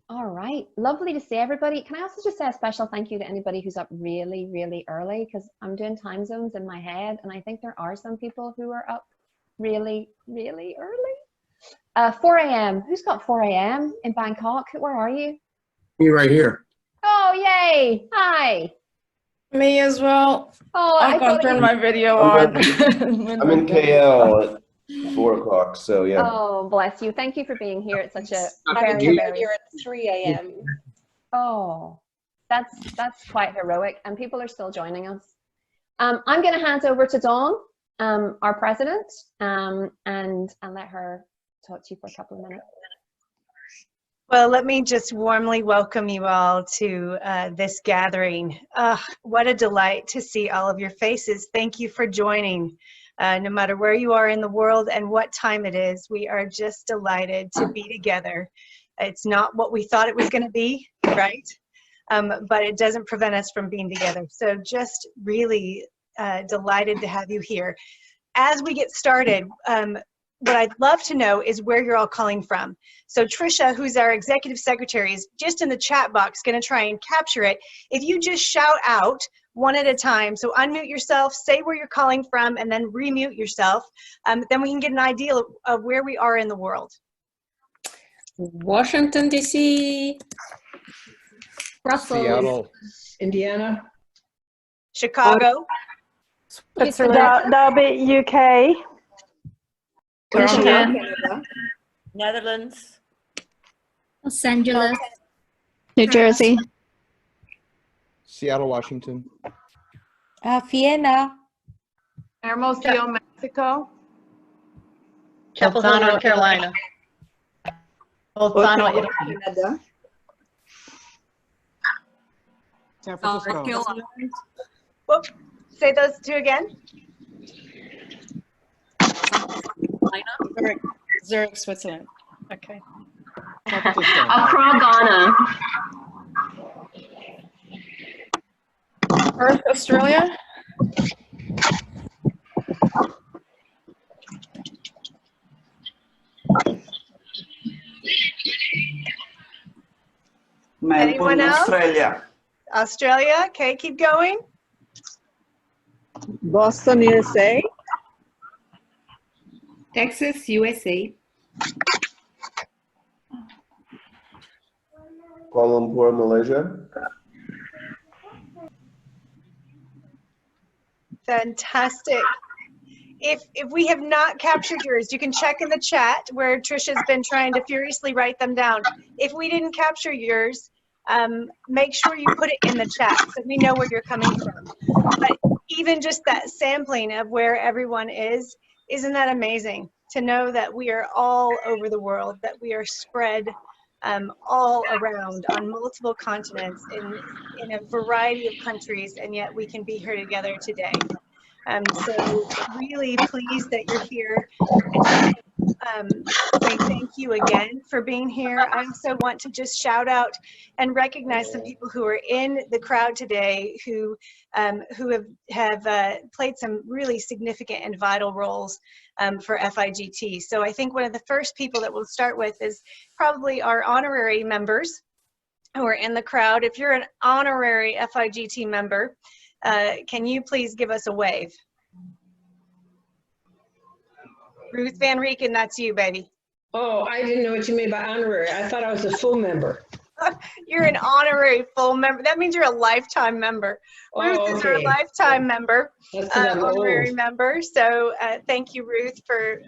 All right, lovely to see everybody. Can I also just say a special thank you to anybody who's up really, really early, because I'm doing time zones in my head, and I think there are some people who are up really, really early. 4 a.m. Who's got 4 a.m. in Bangkok? Where are you? Me right here. Oh, yay! Hi. Me as well. Oh, I can't turn my video on. I'm in KL at 4 o'clock, so yeah. Oh, bless you. Thank you for being here. It's such a I'm very, here at 3 a.m. Oh, that's quite heroic, and people are still joining us. I'm going to hand over to Dawn, our president, and let her talk to you for a couple of minutes. Well, let me just warmly welcome you all to this gathering. What a delight to see all of your faces. Thank you for joining. No matter where you are in the world and what time it is, we are just delighted to be together. It's not what we thought it was going to be, right? But it doesn't prevent us from being together. So just really delighted to have you here. As we get started, what I'd love to know is where you're all calling from. So Trisha, who's our executive secretary, is just in the chat box going to try and capture it. If you just shout out one at a time, so unmute yourself, say where you're calling from, and then remute yourself, then we can get an idea of where we are in the world. Washington, D.C. Brussels. Seattle. Indiana. Chicago. That'll be UK. Canada. Netherlands. Los Angeles. New Jersey. Seattle, Washington. Vienna. Hermosillo, Mexico. Chapel Hill, North Carolina. Bolzano, Canada. San Francisco. Whoop. Say those two again. Zurich, Switzerland. Okay. Accra, Ghana. Perth, Australia. Anyone else? Australia. Australia. Okay, keep going. Boston, USA. Texas, USA. Kuala Lumpur, Malaysia. Fantastic. If we have not captured yours, you can check in the chat where Trisha's been trying to furiously write them down. If we didn't capture yours, make sure you put it in the chat so we know where you're coming from. But even just that sampling of where everyone is, isn't that amazing? To know that we are all over the world, that we are spread all around on multiple continents in a variety of countries, and yet we can be here together today. So really pleased that you're here. Say thank you again for being here. I also want to just shout out and recognize some people who are in the crowd today who have played some really significant and vital roles for FIGT. So I think one of the first people that we'll start with is probably our honorary members who are in the crowd. If you're an honorary FIGT member, can you please give us a wave? Ruth Van Rieken, that's you, baby. Oh, I didn't know what you mean by honorary. I thought I was a full member. You're an honorary full member. That means you're a lifetime member. Ruth is our lifetime member, honorary member. So thank you, Ruth, for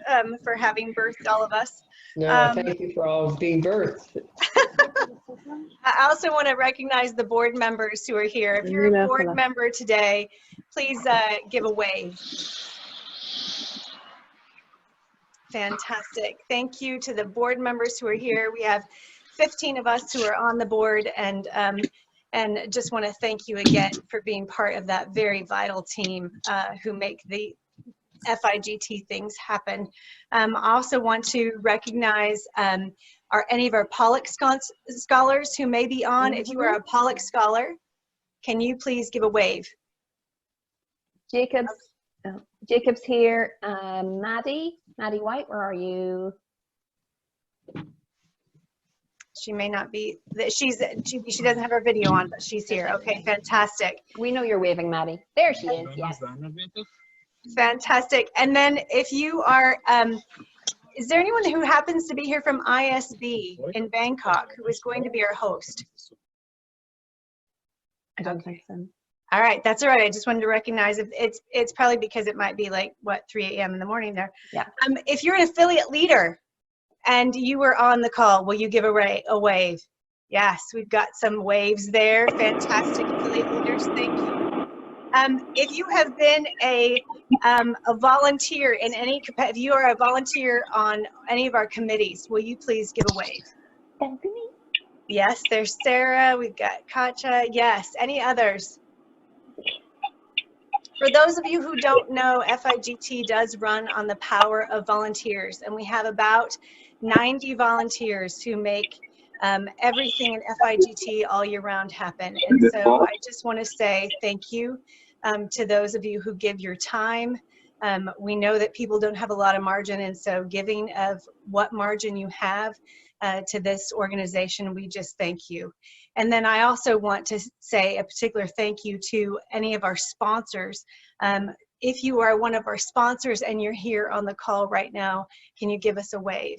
having birthed all of us. No, thank you for all being birthed. I also want to recognize the board members who are here. If you're a board member today, please give a wave. Fantastic. Thank you to the board members who are here. We have 15 of us who are on the board, and just want to thank you again for being part of that very vital team who make the FIGT things happen. I also want to recognize any of our Pollock scholars who may be on. If you are a Pollock scholar, can you please give a wave? Jacob's here. Maddie White, where are you? She may not be, she doesn't have her video on, but she's here. Okay, fantastic. We know you're waving, Maddie. There she is, yes. Fantastic. And then if you are, is there anyone who happens to be here from ISB in Bangkok who is going to be our host? I don't think so. All right, that's all right. I just wanted to recognize if it's probably because it might be like, what, 3 a.m. in the morning there. Yeah. If you're an affiliate leader and you were on the call, will you give a wave? Yes, we've got some waves there. Fantastic affiliate leaders, thank you. If you have been a volunteer in any capacity, if you are a volunteer on any of our committees, will you please give a wave? Yes, there's Sarah, we've got Katja, yes, any others? For those of you who don't know, FIGT does run on the power of volunteers, and we have about 90 volunteers who make everything in FIGT all year round happen. And so I just want to say thank you to those of you who give your time. We know that people don't have a lot of margin, and so giving of what margin you have to this organization, we just thank you. And then I also want to say a particular thank you to any of our sponsors. If you are one of our sponsors and you're here on the call right now, can you give us a wave?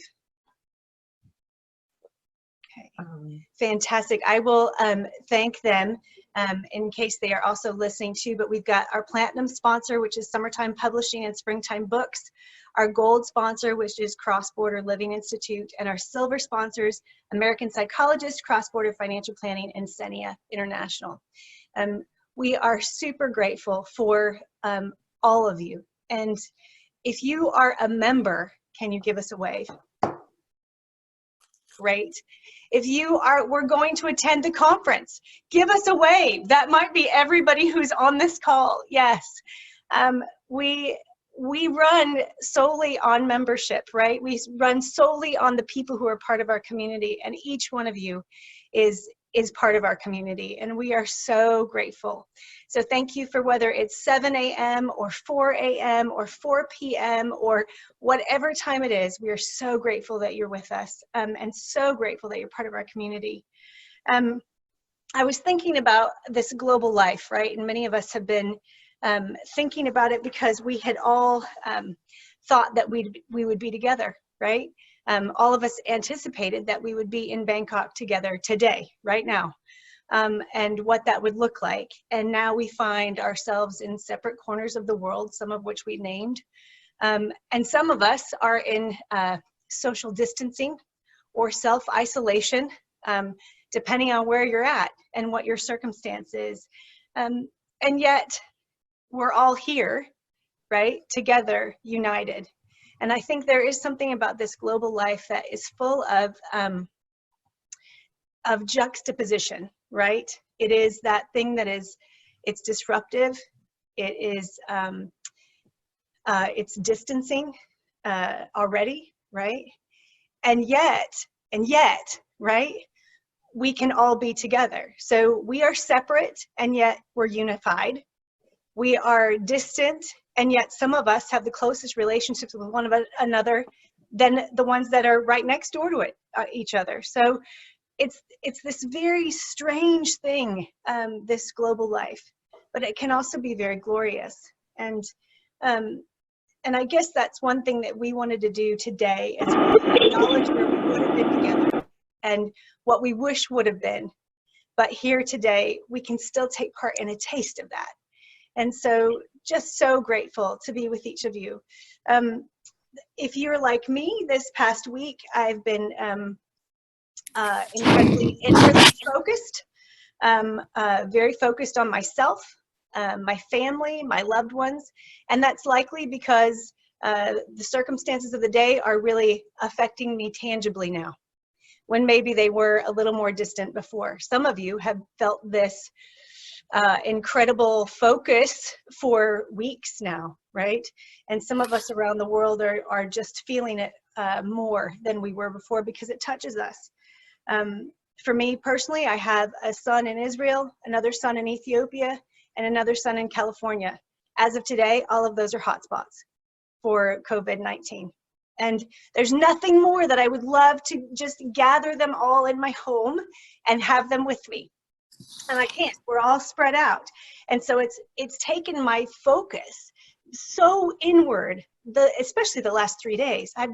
Okay. Fantastic. I will thank them in case they are also listening too, but we've got our platinum sponsor, which is Summertime Publishing and Springtime Books, our gold sponsor, which is Cross Border Living Institute, and our silver sponsors, American Psychologist, Cross Border Financial Planning, and Senia International. We are super grateful for all of you. And if you are a member, can you give us a wave? Great. If you are, we're going to attend the conference, give us a wave. That might be everybody who's on this call. Yes. We run solely on membership, right? We run solely on the people who are part of our community, and each one of you is part of our community, and we are so grateful. So thank you for whether it's 7 a.m. or 4 a.m. or 4 p.m. or whatever time it is, we are so grateful that you're with us, and so grateful that you're part of our community. I was thinking about this global life, right? And many of us have been thinking about it because we had all thought that we would be together, right? All of us anticipated that we would be in Bangkok together today, right now, and what that would look like. And now we find ourselves in separate corners of the world, some of which we named. And some of us are in social distancing or self-isolation, depending on where you're at and what your circumstance is. And yet, we're all here, right, together, united. And I think there is something about this global life that is full of juxtaposition, right? It is that thing that is, it's disruptive, it is, it's distancing already, right? And yet, right, we can all be together. So we are separate and yet we're unified. We are distant, and yet some of us have the closest relationships with one another than the ones that are right next door to each other. So it's this very strange thing, this global life, but it can also be very glorious. And I guess that's one thing that we wanted to do today, is we acknowledge where we would have been together and what we wish would have been. But here today, we can still take part in a taste of that. And so just so grateful to be with each of you. If you're like me, this past week, I've been incredibly focused, very focused on myself, my family, my loved ones. And that's likely because the circumstances of the day are really affecting me tangibly now, when maybe they were a little more distant before. Some of you have felt this incredible focus for weeks now, right? And some of us around the world are just feeling it more than we were before, because it touches us. For me personally, I have a son in Israel, another son in Ethiopia, and another son in California. As of today, all of those are hotspots for COVID-19. And there's nothing more that I would love to just gather them all in my home and have them with me. And I can't, we're all spread out. And so it's taken my focus so inward, especially the last 3 days. I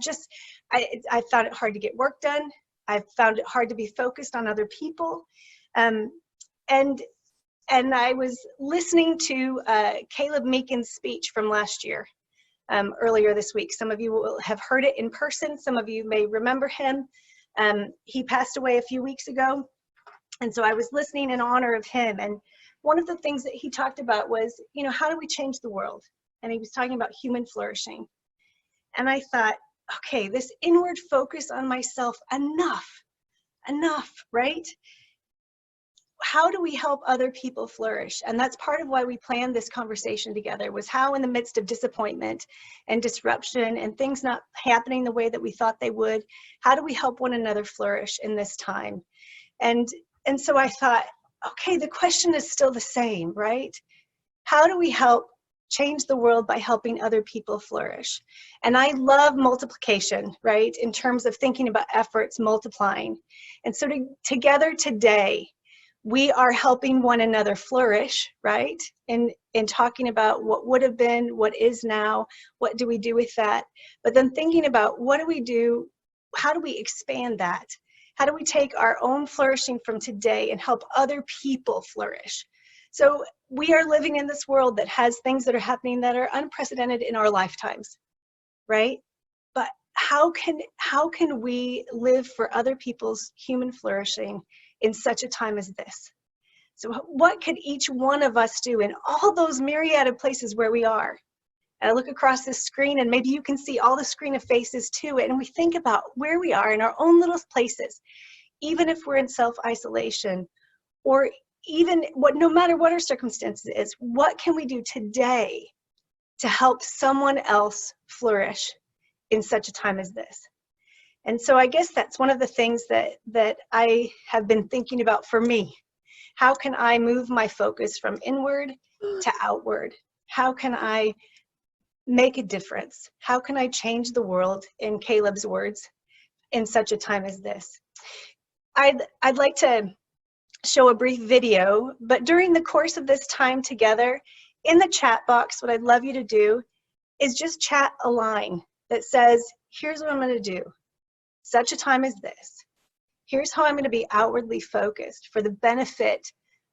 found it hard to get work done. I've found it hard to be focused on other people. And I was listening to Caleb Meakin's speech from last year, earlier this week. Some of you will have heard it in person. Some of you may remember him. He passed away a few weeks ago. And so I was listening in honor of him. And one of the things that he talked about was, how do we change the world? And he was talking about human flourishing. And I thought, okay, this inward focus on myself, enough, right? How do we help other people flourish? And that's part of why we planned this conversation together, was how in the midst of disappointment and disruption and things not happening the way that we thought they would, how do we help one another flourish in this time? And so I thought, okay, the question is still the same, right? How do we help change the world by helping other people flourish? And I love multiplication, right? In terms of thinking about efforts multiplying. And so together today, we are helping one another flourish, right? In talking about what would have been, what is now, what do we do with that? But then thinking about what do we do, how do we expand that? How do we take our own flourishing from today and help other people flourish? So we are living in this world that has things that are happening that are unprecedented in our lifetimes, right? But how can we live for other people's human flourishing in such a time as this? So what could each one of us do in all those myriad of places where we are? And I look across this screen, and maybe you can see all the screen of faces too, and we think about where we are in our own little places, even if we're in self-isolation, or even no matter what our circumstances is, what can we do today to help someone else flourish in such a time as this? And so I guess that's one of the things that I have been thinking about for me. How can I move my focus from inward to outward? How can I make a difference? How can I change the world, in Caleb's words, in such a time as this? I'd like to show a brief video, but during the course of this time together, in the chat box, what I'd love you to do is just chat a line that says, here's what I'm going to do. Such a time as this. Here's how I'm going to be outwardly focused for the benefit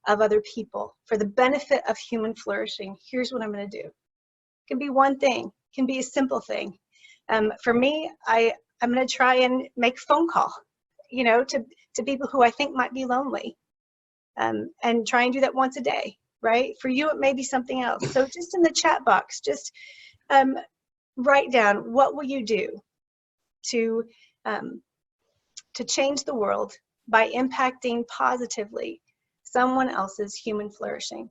of other people, for the benefit of human flourishing. Here's what I'm going to do. It can be one thing, it can be a simple thing. For me, I'm going to try and make a phone call, to people who I think might be lonely, and try and do that once a day, right? For you, it may be something else. So just in the chat box, just write down, what will you do to change the world by impacting positively someone else's human flourishing?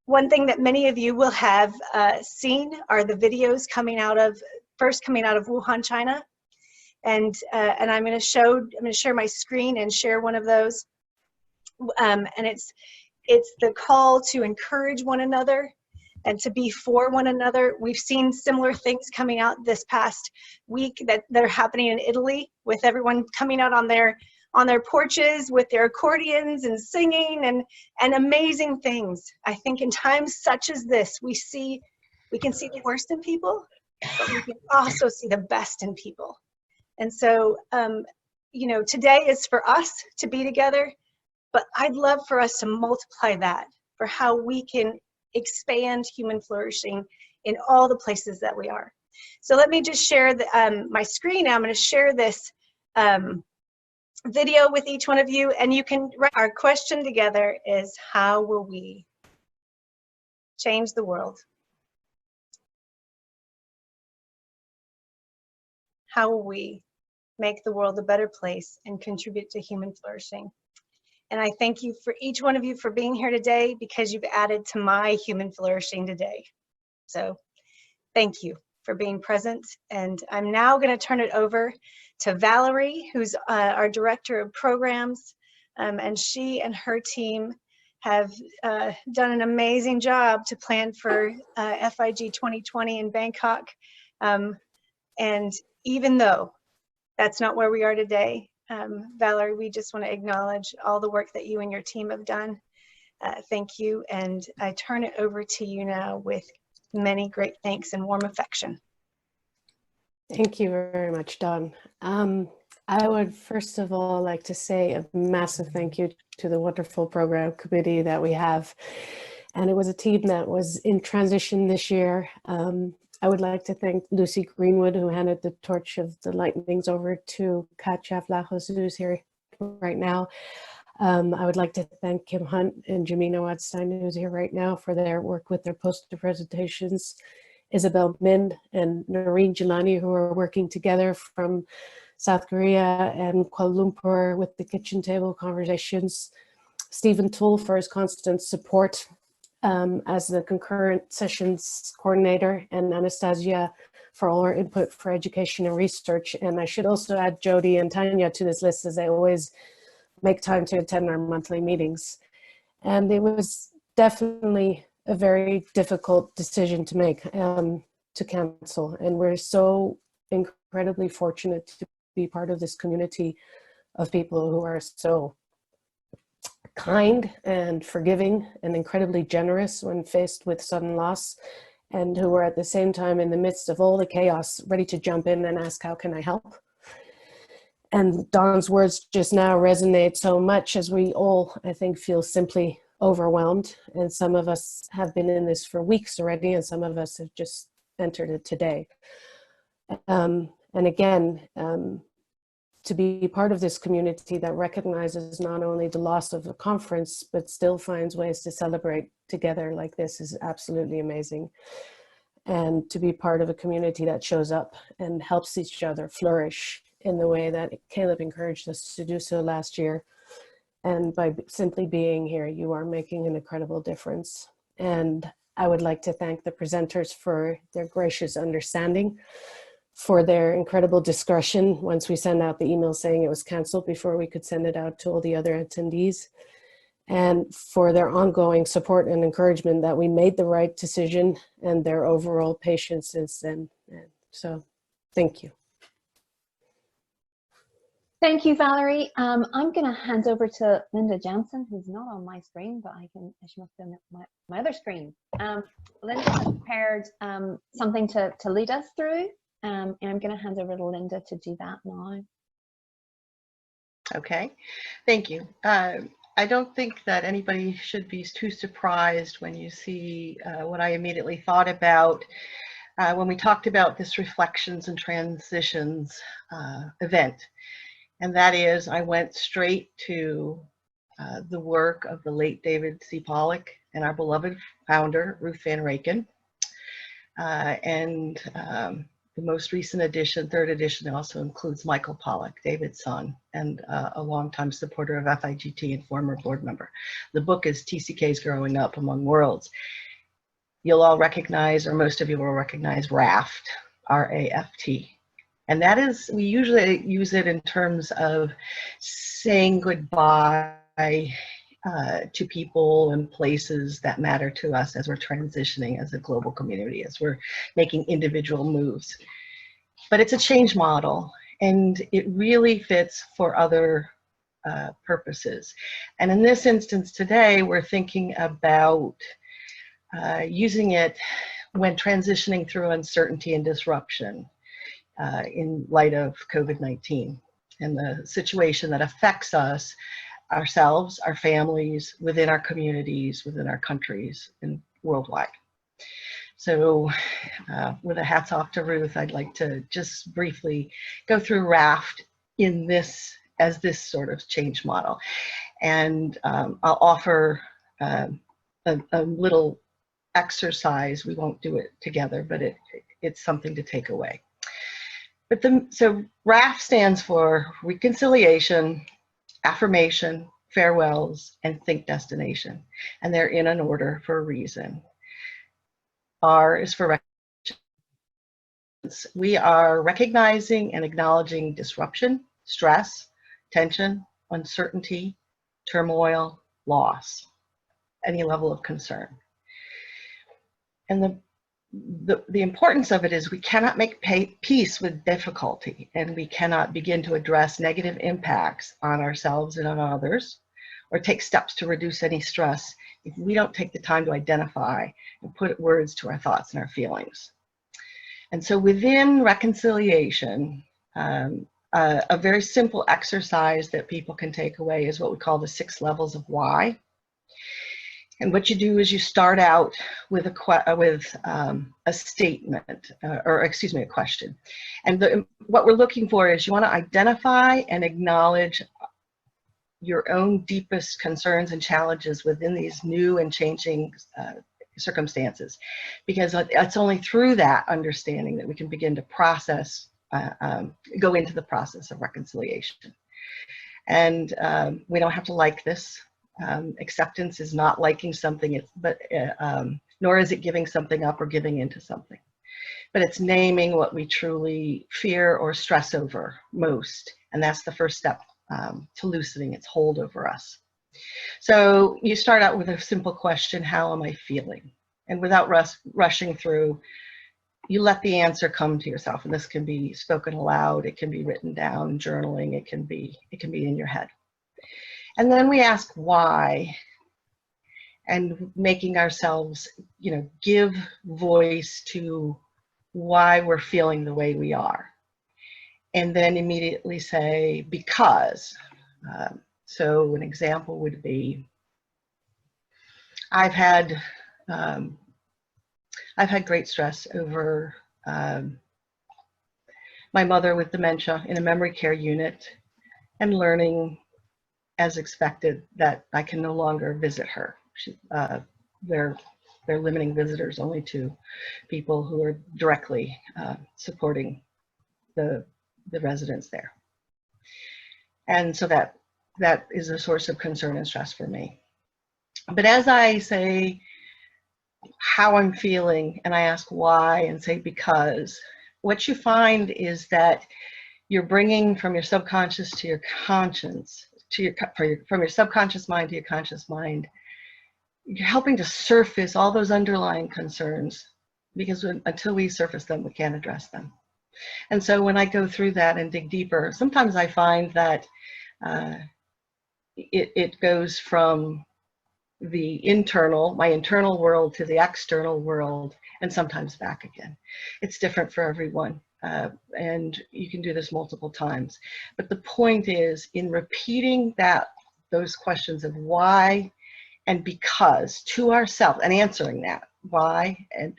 One thing that many of you will have seen are the videos coming out of Wuhan, China, and I'm going to share my screen and share one of those, and it's the call to encourage one another and to be for one another. We've seen similar things coming out this past week that are happening in Italy, with everyone coming out on their porches with their accordions and singing and amazing things. I think in times such as this, we can see the worst in people, but we can also see the best in people. And so, today is for us to be together, but I'd love for us to multiply that for how we can expand human flourishing in all the places that we are. So let me just share my screen now. I'm going to share this video with each one of you, and you can write. Our question together is, how will we change the world? How will we make the world a better place and contribute to human flourishing? And I thank you for each one of you for being here today, because you've added to my human flourishing today. So thank you for being present. And I'm now going to turn it over to Valerie, who's our Director of Programs. And she and her team have done an amazing job to plan for FIGT2020 in Bangkok. And even though that's not where we are today, Valerie, we just want to acknowledge all the work that you and your team have done. Thank you. And I turn it over to you now with many great thanks and warm affection. Thank you very much, Dawn. I would first of all like to say a massive thank you to the wonderful program committee that we have. And it was a team that was in transition this year. I would like to thank Lucy Greenwood, who handed the torch of the lightnings over to Katja Vlachos, who's here right now. I would like to thank Kim Hunt and Jamina Wadstein, who's here right now, for their work with their poster presentations. Isabel Min and Noreen Jelani, who are working together from South Korea and Kuala Lumpur with the kitchen table conversations. Stephen Toole for his constant support as the concurrent sessions coordinator, and Anastasia for all her input for education and research. And I should also add Jody and Tanya to this list, as they always make time to attend our monthly meetings. And it was definitely a very difficult decision to make, to cancel. And we're so incredibly fortunate to be part of this community of people who are so kind and forgiving and incredibly generous when faced with sudden loss, and who are at the same time in the midst of all the chaos ready to jump in and ask, how can I help? And Dawn's words just now resonate so much, as we all, I think, feel simply overwhelmed. And some of us have been in this for weeks already, and some of us have just entered it today. And again, to be part of this community that recognizes not only the loss of a conference, but still finds ways to celebrate together like this is absolutely amazing. And to be part of a community that shows up and helps each other flourish in the way that Caleb encouraged us to do so last year. And by simply being here, you are making an incredible difference. And I would like to thank the presenters for their gracious understanding, for their incredible discretion once we send out the email saying it was canceled before we could send it out to all the other attendees, and for their ongoing support and encouragement that we made the right decision, and their overall patience since then. And so thank you. Thank you, Valerie. I'm going to hand over to Linda Jansen, who's not on my screen, but she must be on my other screen. Linda has prepared something to lead us through, and I'm going to hand over to Linda to do that now. Okay, thank you. I don't think that anybody should be too surprised when you see what I immediately thought about when we talked about this Reflections and Transitions event. And that is, I went straight to the work of the late David C. Pollock and our beloved founder, Ruth Van Raken. The most recent edition, third edition, also includes Michael Pollock, David's son, and a longtime supporter of FIGT and former board member. The book is TCK's Growing Up Among Worlds. You'll all recognize, or most of you will recognize, RAFT, R-A-F-T. And that is, we usually use it in terms of saying goodbye to people and places that matter to us as we're transitioning as a global community, as we're making individual moves. But it's a change model, and it really fits for other purposes. And in this instance today, we're thinking about using it when transitioning through uncertainty and disruption in light of COVID-19 and the situation that affects us, ourselves, our families, within our communities, within our countries, and worldwide. So with a hats off to Ruth, I'd like to just briefly go through RAFT in this, as this sort of change model. And I'll offer a little exercise. We won't do it together, but it's something to take away. But so RAFT stands for reconciliation, affirmation, farewells, and think destination. And they're in an order for a reason. R is for recognition. We are recognizing and acknowledging disruption, stress, tension, uncertainty, turmoil, loss, any level of concern. And the the importance of it is we cannot make peace with difficulty, and we cannot begin to address negative impacts on ourselves and on others, or take steps to reduce any stress if we don't take the time to identify and put words to our thoughts and our feelings. And so within reconciliation, a very simple exercise that people can take away is what we call the 6 levels of why. And what you do is you start out with a statement, or excuse me, a question. And what we're looking for is you want to identify and acknowledge your own deepest concerns and challenges within these new and changing circumstances, because it's only through that understanding that we can begin to process, go into the process of reconciliation. And we don't have to like this. Acceptance is not liking something, nor is it giving something up or giving into something. But it's naming what we truly fear or stress over most. And that's the first step to loosening its hold over us. So you start out with a simple question: how am I feeling? And without rushing through, you let the answer come to yourself. And this can be spoken aloud, it can be written down, journaling, it can be in your head. And then we ask why, and making ourselves, give voice to why we're feeling the way we are. And then immediately say, because. So an example would be, I've had great stress over my mother with dementia in a memory care unit, and learning, as expected, that I can no longer visit her. They're limiting visitors only to people who are directly supporting the residents there. And so that is a source of concern and stress for me. But as I say how I'm feeling, and I ask why, and say because, what you find is that you're bringing from your subconscious to your conscience, from your subconscious mind to your conscious mind. You're helping to surface all those underlying concerns, because until we surface them, we can't address them. And so when I go through that and dig deeper, sometimes I find that it goes from my internal world to the external world, and sometimes back again. It's different for everyone. And you can do this multiple times. But the point is, in repeating those questions of why and because to ourselves, and answering that why, and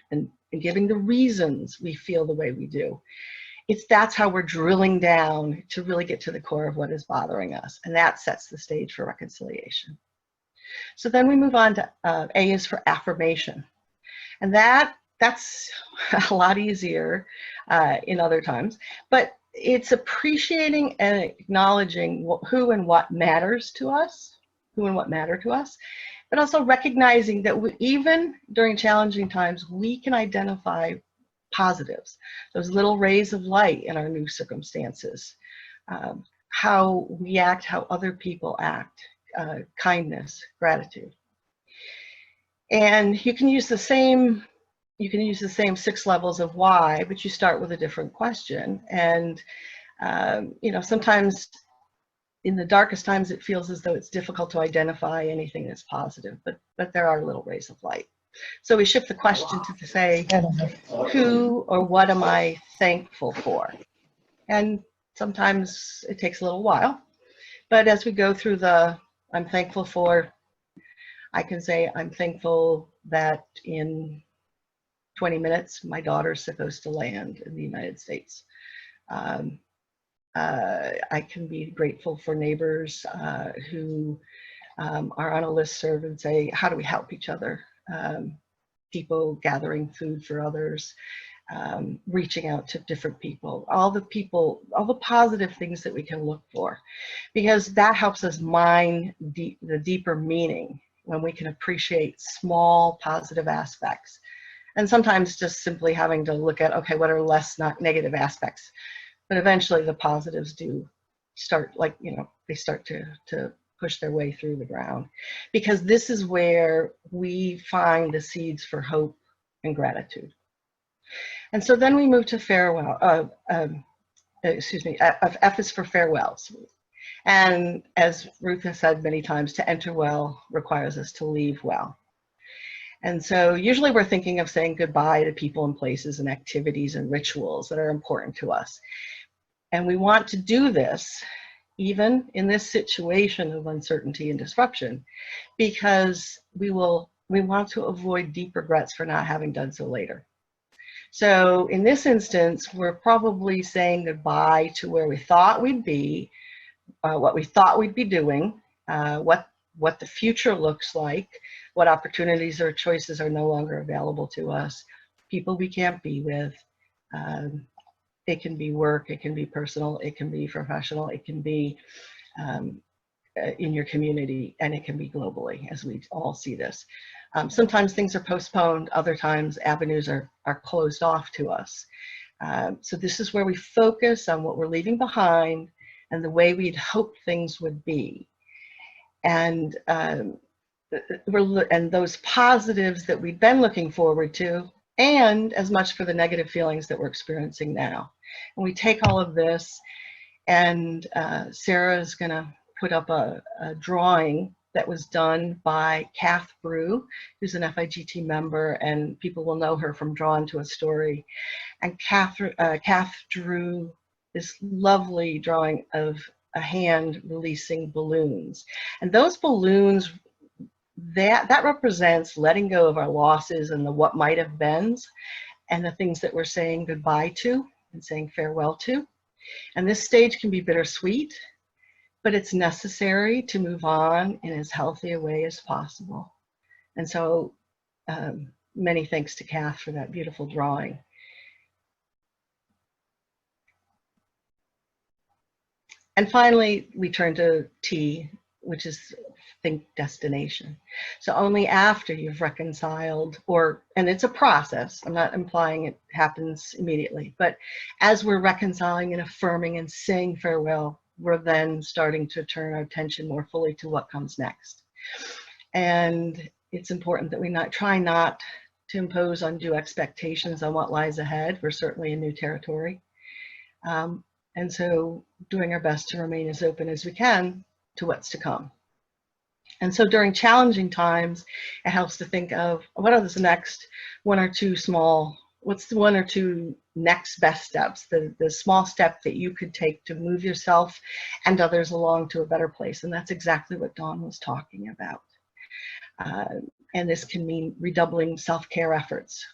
giving the reasons we feel the way we do, that's how we're drilling down to really get to the core of what is bothering us. And that sets the stage for reconciliation. So then we move on to A is for affirmation. And that's a lot easier in other times, but it's appreciating and acknowledging who and what matters to us, but also recognizing that even during challenging times, we can identify positives, those little rays of light in our new circumstances, how we act, how other people act, kindness, gratitude. And you can use the same 6 levels of why, but you start with a different question. And sometimes in the darkest times, it feels as though it's difficult to identify anything that's positive, but there are little rays of light. So we shift the question to say, who or what am I thankful for? And sometimes it takes a little while, but as we go through I'm thankful for, I can say, I'm thankful that in 20 minutes, my daughter's supposed to land in the United States. I can be grateful for neighbors who are on a listserv and say, how do we help each other? People gathering food for others, reaching out to different people, all the positive things that we can look for, because that helps us mine the deeper meaning when we can appreciate small positive aspects. And sometimes just simply having to look at, okay, what are less not negative aspects? But eventually the positives do start, they start to push their way through the ground, because this is where we find the seeds for hope and gratitude. And so then we move to farewell, F is for farewells. And as Ruth has said many times, to enter well requires us to leave well. And so usually we're thinking of saying goodbye to people and places and activities and rituals that are important to us. And we want to do this even in this situation of uncertainty and disruption, because we want to avoid deep regrets for not having done so later. So in this instance, we're probably saying goodbye to where we thought we'd be, what we thought we'd be doing, what the future looks like, what opportunities or choices are no longer available to us, people we can't be with. It can be work, it can be personal, it can be professional, it can be in your community, and it can be globally, as we all see this. Sometimes things are postponed, other times avenues are closed off to us. So this is where we focus on what we're leaving behind and the way we'd hoped things would be. And those positives that we've been looking forward to, and as much for the negative feelings that we're experiencing now. And we take all of this, and Sarah is going to put up a drawing that was done by Kath Brew, who's an FIGT member, and people will know her from Drawn to a Story. And Kath drew this lovely drawing of a hand releasing balloons. And those balloons, that represents letting go of our losses and the what might have beens, and the things that we're saying goodbye to and saying farewell to. And this stage can be bittersweet, but it's necessary to move on in as healthy a way as possible. And so many thanks to Kath for that beautiful drawing. And finally, we turn to T, which is think destination. So only after you've reconciled, and it's a process, I'm not implying it happens immediately, but as we're reconciling and affirming and saying farewell, we're then starting to turn our attention more fully to what comes next. And it's important that we try not to impose undue expectations on what lies ahead. We're certainly in new territory. And so doing our best to remain as open as we can to what's to come. And so during challenging times, it helps to think of what are the next what's the one or two next best steps, the small step that you could take to move yourself and others along to a better place. And that's exactly what Dawn was talking about. And this can mean redoubling self-care efforts,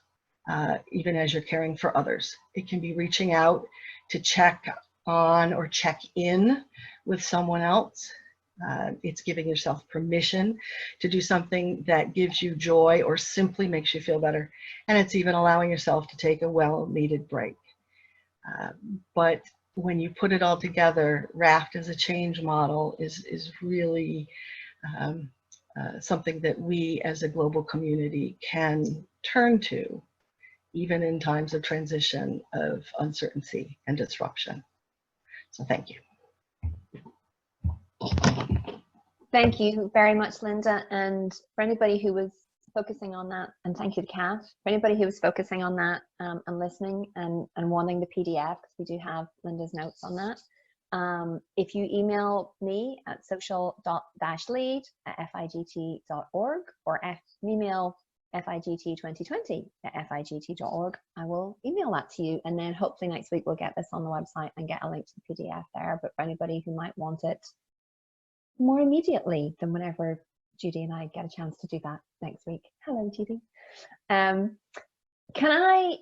even as you're caring for others. It can be reaching out to check on or check in with someone else. It's giving yourself permission to do something that gives you joy or simply makes you feel better. And it's even allowing yourself to take a well-needed break. But when you put it all together, RAFT as a change model is really something that we as a global community can turn to, even in times of transition, of uncertainty and disruption. So thank you. Thank you very much, Linda. And for anybody who was focusing on that, and thank you to Kat, for anybody who was focusing on that and listening and wanting the PDF, because we do have Linda's notes on that. If you email me at social.lead@figt.org or email FIGT2020@figt.org, I will email that to you. And then hopefully next week we'll get this on the website and get a link to the PDF there. But for anybody who might want it more immediately than whenever Judy and I get a chance to do that next week. Hello, Judy. Can I,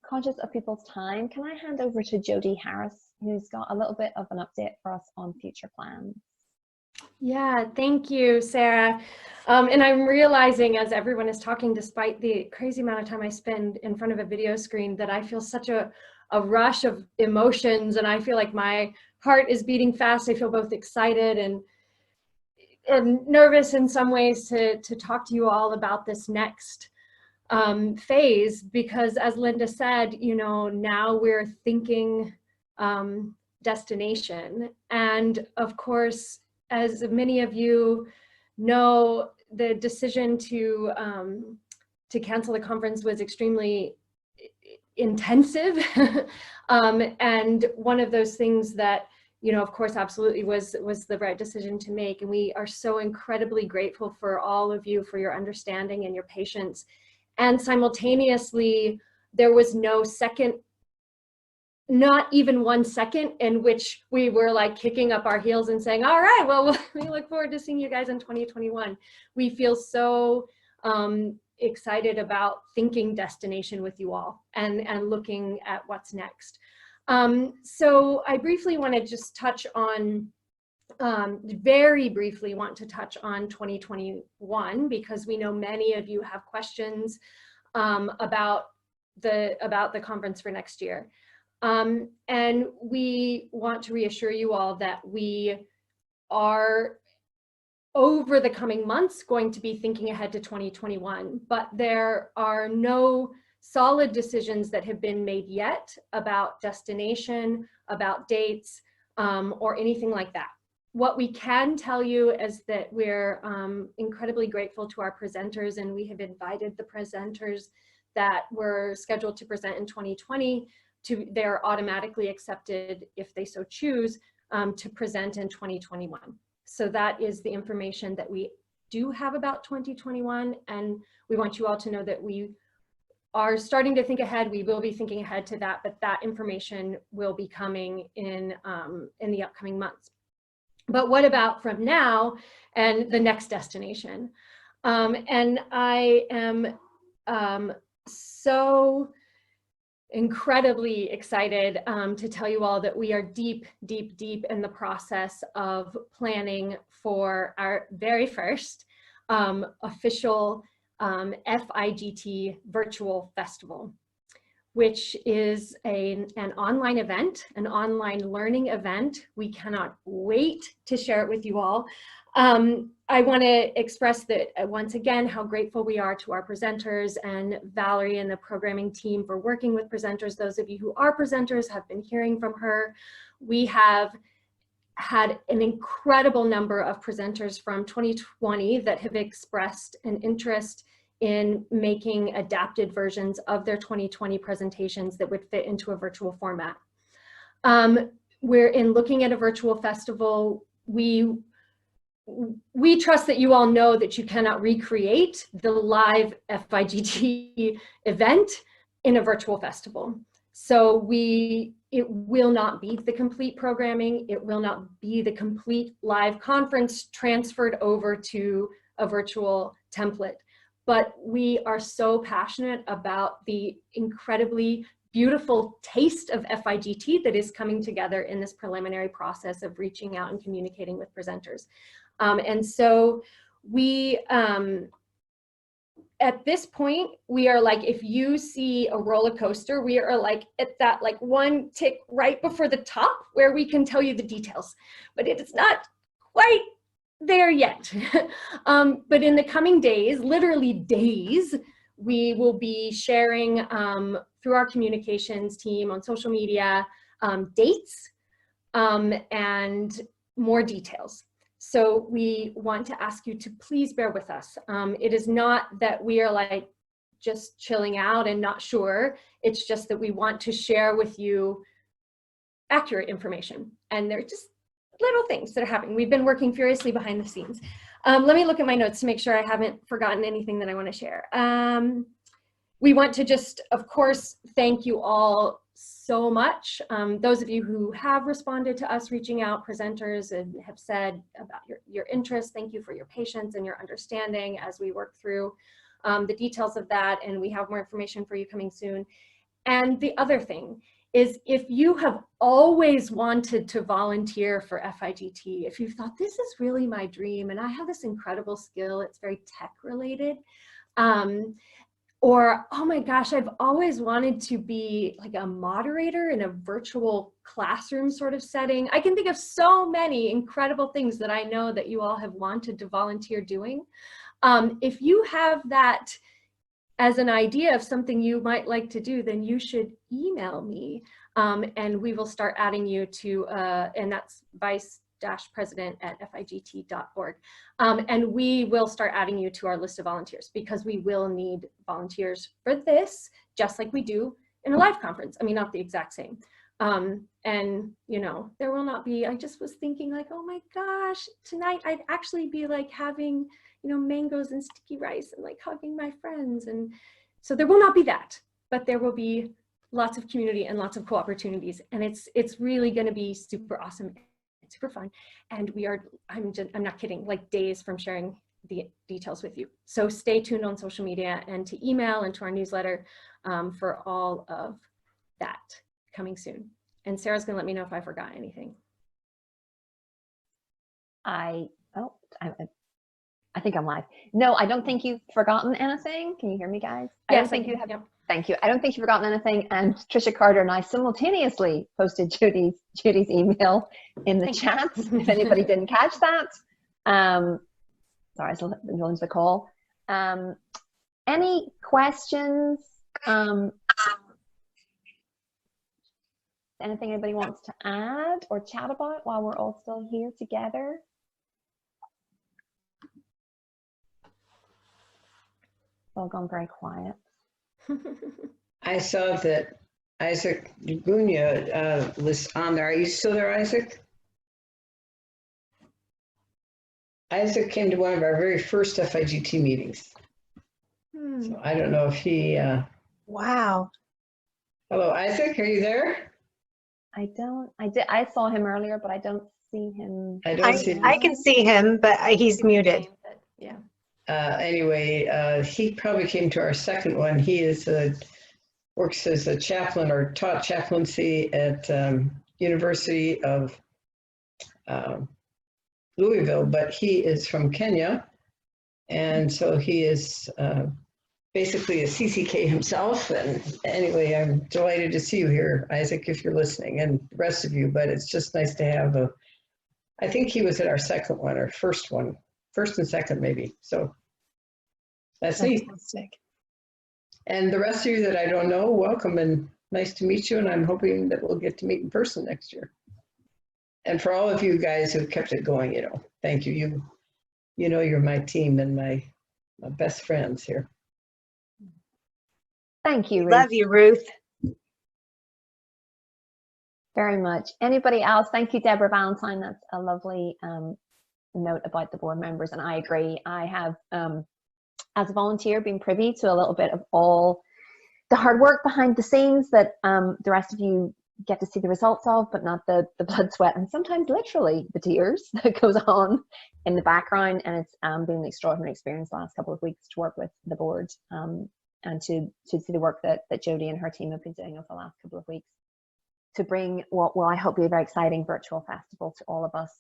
conscious of people's time, can I hand over to Jody Harris, who's got a little bit of an update for us on future plans? Yeah, thank you, Sarah. And I'm realizing as everyone is talking, despite the crazy amount of time I spend in front of a video screen, that I feel such a rush of emotions, and I feel like my heart is beating fast. I feel both excited and nervous in some ways to talk to you all about this next phase, because as Linda said, you know, now we're thinking destination. And of course, as many of you know, the decision to cancel the conference was extremely intensive. And one of those things that, you know, of course, absolutely was the right decision to make. And we are so incredibly grateful for all of you, for your understanding and your patience. And simultaneously, there was no second, not even 1 second in which we were like kicking up our heels and saying, all right, well, we look forward to seeing you guys in 2021. We feel so excited about thinking destination with you all and looking at what's next. So I briefly want to just touch on, very briefly want to touch on 2021, because we know many of you have questions about the conference for next year. And we want to reassure you all that we are, over the coming months, going to be thinking ahead to 2021, but there are no solid decisions that have been made yet about destination, about dates, or anything like that. What we can tell you is that we're incredibly grateful to our presenters, and we have invited the presenters that were scheduled to present in 2020 they're automatically accepted, if they so choose, to present in 2021. So that is the information that we do have about 2021, and we want you all to know that we are starting to think ahead. We will be thinking ahead to that, but that information will be coming in the upcoming months. But what about from now and the next destination? And I am so incredibly excited to tell you all that we are deep in the process of planning for our very first official FIGT virtual festival, which is an online event, an online learning event. We cannot wait to share it with you all. I want to express that once again, how grateful we are to our presenters and Valerie and the programming team for working with presenters. Those of you who are presenters have been hearing from her. We have had an incredible number of presenters from 2020 that have expressed an interest in making adapted versions of their 2020 presentations that would fit into a virtual format. We're in looking at a virtual festival. We trust that you all know that you cannot recreate the live FIGT event in a virtual festival. So it will not be the complete programming. It will not be the complete live conference transferred over to a virtual template. But we are so passionate about the incredibly beautiful taste of FIGT that is coming together in this preliminary process of reaching out and communicating with presenters. And so we, at this point, we are like, if you see a roller coaster, we are like at that like one tick right before the top where we can tell you the details, but it is not quite there yet. But in the coming days, literally days, we will be sharing through our communications team on social media dates and more details. So we want to ask you to please bear with us. It is not that we are like just chilling out and not sure. It's just that we want to share with you accurate information. And they're just little things that are happening. We've been working furiously behind the scenes. Let me look at my notes to make sure I haven't forgotten anything that I want to share. We want to just, of course, thank you all so much. Those of you who have responded to us reaching out, presenters, and have said about your interest, thank you for your patience and your understanding as we work through the details of that, and we have more information for you coming soon. And the other thing is, if you have always wanted to volunteer for FIGT, if you've thought this is really my dream and I have this incredible skill, it's very tech related, or, oh my gosh, I've always wanted to be like a moderator in a virtual classroom sort of setting. I can think of so many incredible things that I know that you all have wanted to volunteer doing. If you have that as an idea of something you might like to do, then you should email me and we will start adding you to, and that's vice-president@figt.org. And we will start adding you to our list of volunteers, because we will need volunteers for this, just like we do in a live conference. I mean, not the exact same. And you know, there will not be, I just was thinking like, oh my gosh, tonight I'd actually be like having, you know, mangoes and sticky rice and like hugging my friends. And so there will not be that, but there will be lots of community and lots of co-opportunities. And it's really going to be super awesome, super fun. And we are, I'm not kidding, like days from sharing the details with you. So stay tuned on social media and to email and to our newsletter for all of that coming soon. And Sarah's gonna let me know if I forgot anything. I think I'm live. No, I don't think you've forgotten anything. Can you hear me, guys? Yes, I don't think you have. Yep. Thank you. I don't think you've forgotten anything. And Trisha Carter and I simultaneously posted Judy's email in the chat. If anybody didn't catch that, sorry, I still joined the call. Any questions? Anything anybody wants to add or chat about while we're all still here together? It's all gone very quiet. I saw that Isaac Gunya was on there. Are you still there, Isaac? Isaac came to one of our very first FIGT meetings. So I don't know if he... Wow. Hello, Isaac, are you there? I saw him earlier, but I don't see him. I can see him, but he's muted. Yeah. Anyway, he probably came to our second one. He is works as a chaplain or taught chaplaincy at University of Louisville, but he is from Kenya. And so he is basically a CCK himself. And anyway, I'm delighted to see you here, Isaac, if you're listening, and the rest of you, but it's just nice to have I think he was at our second one, or first one, first and second maybe. So that's neat. And the rest of you that I don't know, welcome and nice to meet you. And I'm hoping that we'll get to meet in person next year. And for all of you guys who've kept it going, you know, thank you. You know, you're my team and my best friends here. Thank you, Ruth. Love you, Ruth. Very much. Anybody else? Thank you, Deborah Valentine. That's a lovely note about the board members. And I agree. I have, as a volunteer, been privy to a little bit of all the hard work behind the scenes that the rest of you get to see the results of, but not the blood, sweat, and sometimes literally the tears that goes on in the background. And it's been an extraordinary experience the last couple of weeks to work with the board. And to see the work that Jodie and her team have been doing over the last couple of weeks to bring what will I hope be a very exciting virtual festival to all of us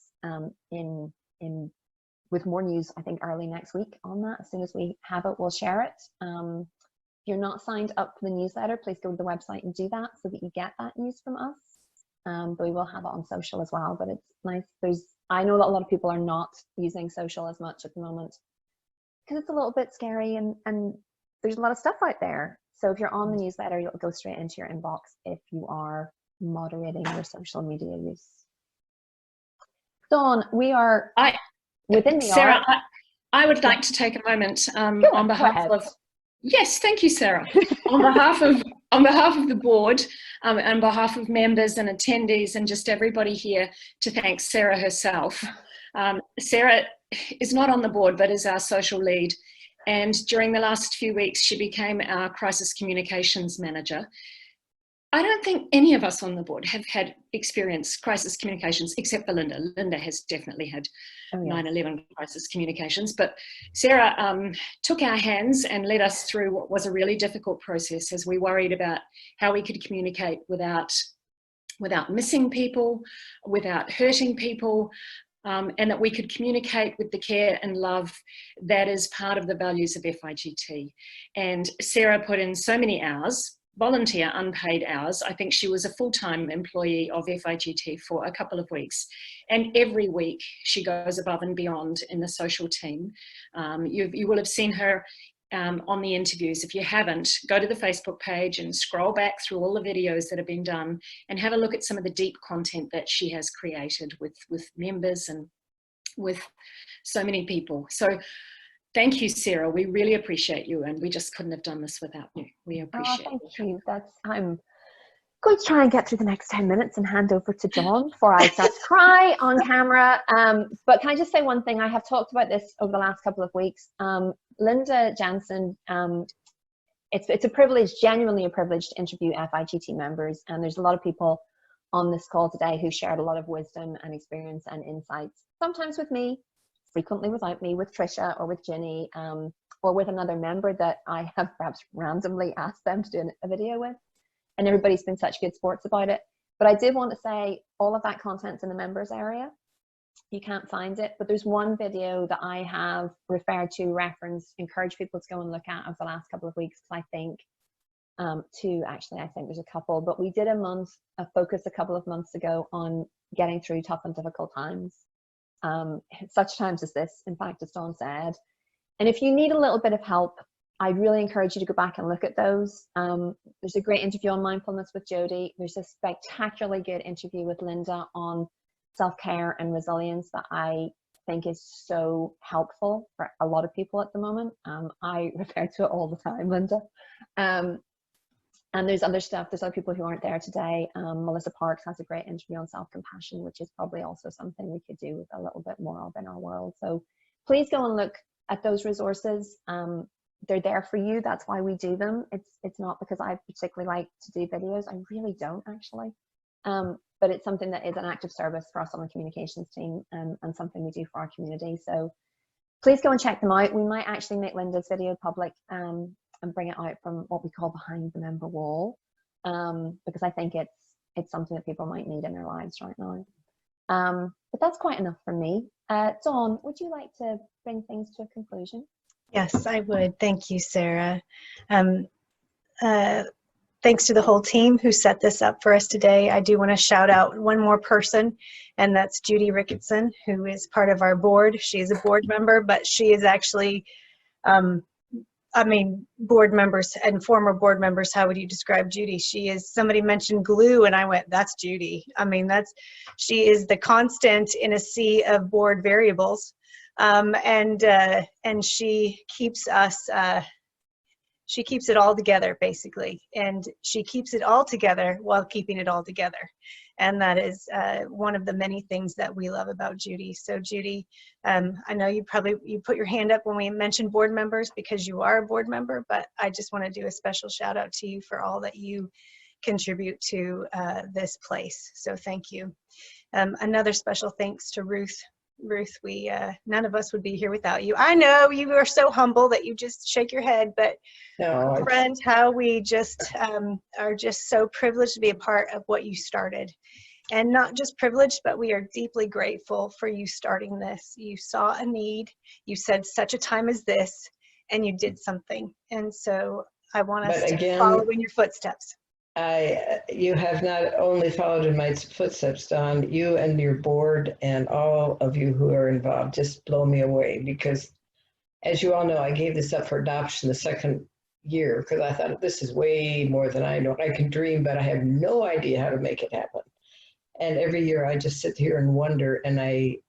with more news, I think, early next week on that. As soon as we have it, we'll share it. If you're not signed up for the newsletter, please go to the website and do that so that you get that news from us. But we will have it on social as well. But it's nice. I know that a lot of people are not using social as much at the moment because it's a little bit scary and there's a lot of stuff out there. So if you're on the newsletter, you'll go straight into your inbox if you are moderating your social media use. Dawn, we are within the Sarah, hour. I would like to take a moment on behalf of. Yes, thank you, Sarah. on behalf of the board, and on behalf of members and attendees and just everybody here, to thank Sarah herself. Sarah is not on the board, but is our social lead. And during the last few weeks, she became our crisis communications manager. I don't think any of us on the board have had experienced crisis communications, except for Linda. Linda has definitely had 9/11 crisis communications. But Sarah took our hands and led us through what was a really difficult process as we worried about how we could communicate without missing people, without hurting people, and that we could communicate with the care and love that is part of the values of FIGT. And Sarah put in so many hours, volunteer unpaid hours. I think she was a full-time employee of FIGT for a couple of weeks. And every week she goes above and beyond in the social team. You will have seen her on the interviews. If you haven't, go to the Facebook page and scroll back through all the videos that have been done and have a look at some of the deep content that she has created with members and with so many people. So Thank you, Sarah. We really appreciate you, and we just couldn't have done this without you. We appreciate thank you. I'm going to try and get through the next 10 minutes and hand over to John before I start to cry on camera. But can I just say one thing? I have talked about this over the last couple of weeks. Linda Jansen, it's a privilege, genuinely a privilege, to interview FIGT members. And there's a lot of people on this call today who shared a lot of wisdom and experience and insights, sometimes with me, frequently without me, with Trisha or with Ginny, or with another member that I have perhaps randomly asked them to do a video with. And everybody's been such good sports about it. But I did want to say all of that content's in the members area. You can't find it, but there's one video that I have referred to, referenced, encourage people to go and look at over the last couple of weeks, because I think two, actually, I think there's a couple, but we did a focus a couple of months ago on getting through tough and difficult times, such times as this, in fact, as Dawn said. And if you need a little bit of help, I really encourage you to go back and look at those. There's a great interview on mindfulness with Jody. There's a spectacularly good interview with Linda on self-care and resilience that I think is so helpful for a lot of people at the moment. I refer to it all the time, Linda. And there's other stuff, there's other people who aren't there today. Melissa Parks has a great interview on self-compassion, which is probably also something we could do with a little bit more of in our world. So please go and look at those resources. They're there for you. That's why we do them. It's not because I particularly like to do videos. I really don't, actually. But it's something that is an active service for us on the communications team, and something we do for our community. So please go and check them out. We might actually make Linda's video public and bring it out from what we call behind the member wall, because I think it's something that people might need in their lives right now. But that's quite enough from me. Dawn, would you like to bring things to a conclusion? Yes, I would. Thank you, Sarah. Thanks to the whole team who set this up for us today. I do want to shout out one more person, and that's Judy Ricketson, who is part of our board. She is a board member, but she is actually, board members and former board members, how would you describe Judy? She is, somebody mentioned glue, and I went, that's Judy. She is the constant in a sea of board variables. And she keeps us, she keeps it all together, basically, and she keeps it all together while keeping it all together. And that is one of the many things that we love about Judy. So Judy, I know you put your hand up when we mentioned board members because you are a board member, but I just want to do a special shout out to you for all that you contribute to this place. So thank you. Another special thanks to Ruth. Ruth, we none of us would be here without you. I know you are so humble that you just shake your head, but no, friend, how we just are just so privileged to be a part of what you started. And not just privileged, but we are deeply grateful for you starting this. You saw a need, you said such a time as this, and you did something. And so I want us to follow in your footsteps. You have not only followed in my footsteps, Dawn, you and your board and all of you who are involved just blow me away, because as you all know, I gave this up for adoption the second year because I thought this is way more than I know. I can dream, but I have no idea how to make it happen. And every year I just sit here and wonder, and I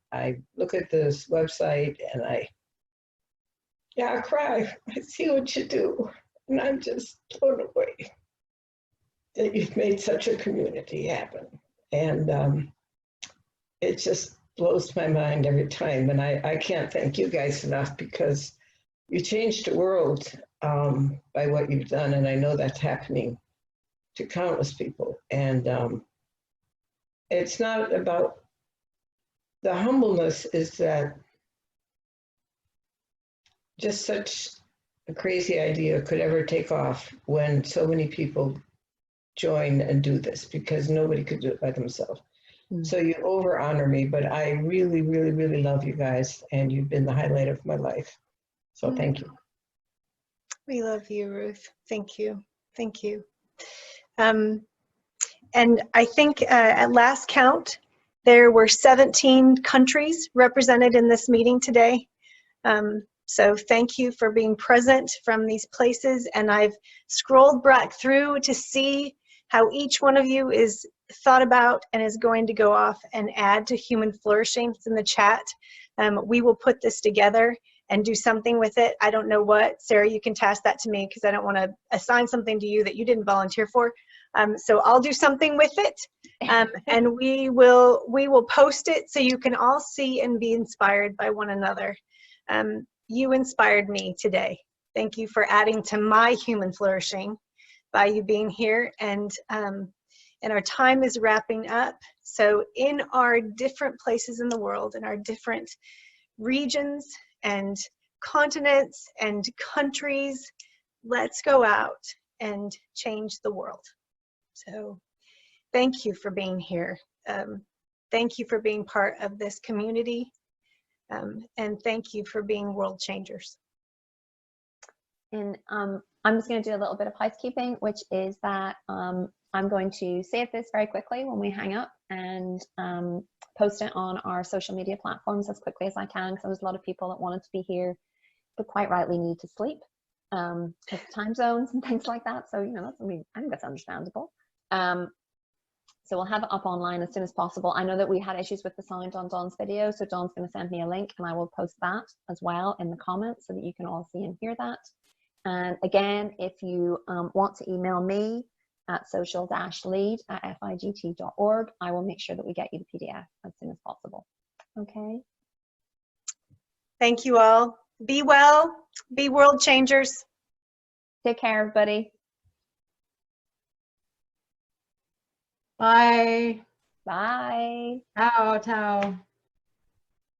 look at this website and I cry. I see what you do, and I'm just blown away that you've made such a community happen. And it just blows my mind every time. And I can't thank you guys enough, because you changed the world by what you've done. And I know that's happening to countless people. And it's not about, the humbleness is that just such a crazy idea could ever take off when so many people join and do this, because nobody could do it by themselves. So you over honor me, but I really, really, really love you guys, and you've been the highlight of my life. So thank you. We love you, Ruth. Thank you. Thank you. And I think at last count, there were 17 countries represented in this meeting today. So thank you for being present from these places. And I've scrolled back through to see how each one of you is thought about and is going to go off and add to human flourishing. It's in the chat. We will put this together and do something with it. I don't know what. Sarah, you can task that to me because I don't want to assign something to you that you didn't volunteer for. So I'll do something with it, and we will post it so you can all see and be inspired by one another. You inspired me today. Thank you for adding to my human flourishing by you being here, and our time is wrapping up. So in our different places in the world, in our different regions and continents and countries, let's go out and change the world. So thank you for being here. Thank you for being part of this community. And thank you for being world changers. And I'm just going to do a little bit of housekeeping, which is that I'm going to save this very quickly when we hang up and post it on our social media platforms as quickly as I can, because there's a lot of people that wanted to be here but quite rightly need to sleep because time zones and things like that. So, you know, that's, I think that's understandable. So we'll have it up online as soon as possible. I know that we had issues with the sound on Dawn's video, so Dawn's going to send me a link and I will post that as well in the comments so that you can all see and hear that. And again, if you want to email me at social-lead@figt.org, I will make sure that we get you the PDF as soon as possible. Okay. Thank you all. Be well, be world changers. Take care, everybody. Bye. Bye. Ciao, ciao.